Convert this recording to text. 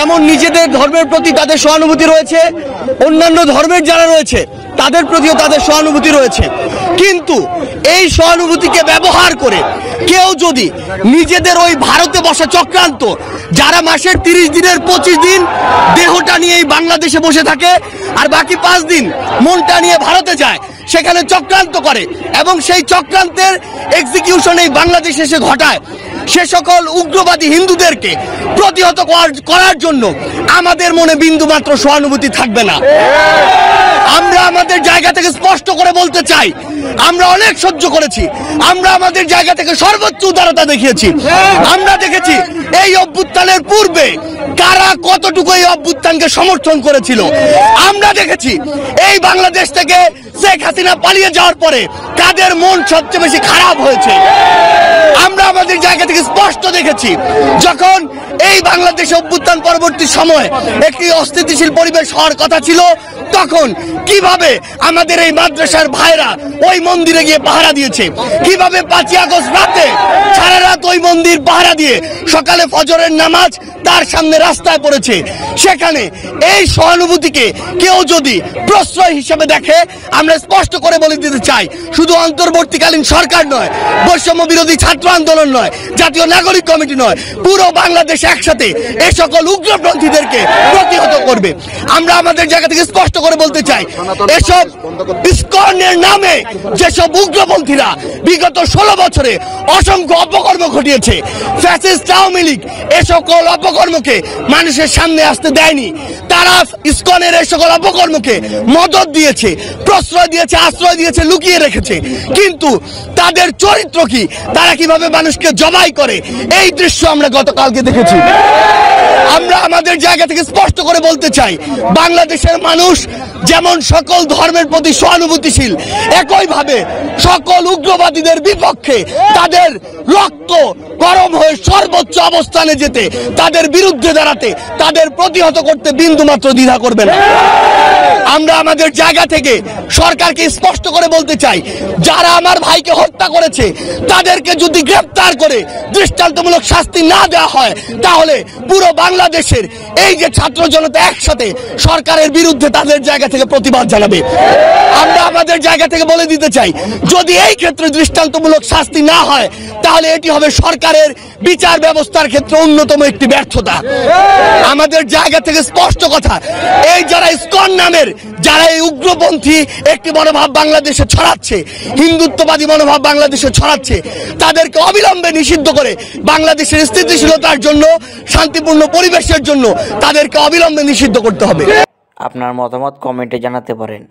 যেমন নিজেদের ধর্মের প্রতি তাদের সহানুভূতি রয়েছে, অন্যান্য ধর্মের যারা রয়েছে তাদের প্রতিও তাদের সহানুভূতি রয়েছে। কিন্তু এই সহানুভূতিকে ব্যবহার করে কেউ যদি নিজেদের ওই ভারতে বসা চক্রান্ত, যারা মাসের 30 দিনের 25 দিন দেহটা নিয়ে এই বাংলাদেশে বসে থাকে আর বাকি 5 দিন মনটা নিয়ে ভারতে যায়, সেখানে চক্রান্ত করে এবং সেই চক্রান্তের এক্সিকিউশন এই বাংলাদেশে এসে ঘটায়, সে সকল উগ্রবাদী হিন্দুদেরকে প্রতিহত করার জন্য আমাদের মনে বিন্দুমাত্র সহানুভূতি থাকবে না। আমরা আমাদের জায়গা থেকে স্পষ্ট করে বলতে চাই, আমরা অনেক সহ্য করেছি, আমরা আমাদের জায়গা থেকে সর্বোচ্চ উদারতা দেখিয়েছি। আমরা দেখেছি এই অভ্যুত্থানের পূর্বে কারা কতটুকু এই অভ্যুত্থানকে সমর্থন করেছিল। আমরা দেখেছি এই বাংলাদেশ থেকে শেখ হাসিনা পালিয়ে যাওয়ার পরে কাদের মন সবচেয়ে বেশি খারাপ হয়েছে। আমরা আমাদের জায়গা থেকে স্পষ্ট দেখেছি যখন এই বাংলাদেশে অভ্যুত্থান পরবর্তী সময় একটি অস্থিতিশীল পরিবেশ হওয়ার কথা ছিল, তখন কিভাবে আমাদের এই মাদ্রাসার ভাইরা ওই মন্দিরে গিয়ে পাহারা দিয়েছে, কিভাবে 5ই আগস্ট রাতে সারা রাত ওই মন্দির পাহারা দিয়ে সকালে ফজরের নামাজ তার সামনে রাস্তায় পড়েছে। সেখানে এই সহানুভূতিকে কেউ যদি প্রশ্রয় হিসেবে দেখে, আমরা স্পষ্ট করে বলে দিতে চাই, শুধু অন্তর্বর্তীকালীন সরকার নয়, বৈষম্য বিরোধী ছাত্র আন্দোলন নয়, জাতীয় নাগরিক কমিটি নয়, পুরো বাংলাদেশ একসাথে এই সকল উগ্রপন্থীদেরকে প্রতিহত করবে। আমরা আমাদের জায়গা থেকে স্পষ্ট করে বলতে চাই, এসব ইসকনের নামে যেসব উগ্রপন্থীরা বিগত 16 বছরে অসংখ্য অপকর্ম ঘটিয়েছে, ফ্যাসিস্ট আওয়ামী লীগ এ সকল অপকর্মকে মানুষের সামনে আসতে দেয়নি। তারা ইসকনের এই সকল অপকর্মকে মদত দিয়েছে, প্রশ্রয় দিয়েছে, আশ্রয় দিয়েছে, লুকিয়ে রেখেছে। কিন্তু তাদের চরিত্র কি, তারা কিভাবে মানুষকে জবাই করে, এই দৃশ্য আমরা গতকালকে দেখেছি। আমরা আমাদের জায়গা থেকে স্পষ্ট করে বলতে চাই, বাংলাদেশের মানুষ যেমন সকল ধর্মের প্রতি সহানুভূতিশীল, একইভাবে সকল উগ্রবাদীদের বিপক্ষে তাদের রক্ত গরম হয়ে সর্বোচ্চ অবস্থানে যেতে, তাদের বিরুদ্ধে দাঁড়াতে, তাদের প্রতিহত করতে বিন্দুমাত্র দ্বিধা করবে না। আমরা আমাদের জায়গা থেকে সরকারকে স্পষ্ট করে বলতে চাই, যারা আমার ভাইকে হত্যা করেছে তাদেরকে যদি গ্রেফতার করে দৃষ্টান্তমূলক শাস্তি না দেওয়া হয়, তাহলে পুরো বাংলাদেশের এই যে ছাত্র জনতা একসাথে সরকারের বিরুদ্ধে তাদের জায়গা থেকে প্রতিবাদ জানাবে। আমরা আমাদের জায়গা থেকে বলে দিতে চাই, যদি এই ক্ষেত্রে দৃষ্টান্তমূলক শাস্তি না হয়, তাহলে এটি হবে সরকারের বিচার ব্যবস্থার ক্ষেত্রে অন্যতম একটি ব্যর্থতা। আমাদের জায়গা থেকে স্পষ্ট কথা, এই যারা ইসকন নামের যারা এই উগ্রপন্থী একটি মনোভাব বাংলাদেশে ছড়াচ্ছে, হিন্দুত্ববাদী মনোভাব বাংলাদেশে ছড়াচ্ছে, তাদেরকে অবিলম্বে নিষিদ্ধ করে বাংলাদেশের স্থিতিশীলতার জন্য, শান্তিপূর্ণ পরিবেশের জন্য তাদেরকে অবিলম্বে নিষিদ্ধ করতে হবে। আপনার মতামত কমেন্টে জানাতে পারেন।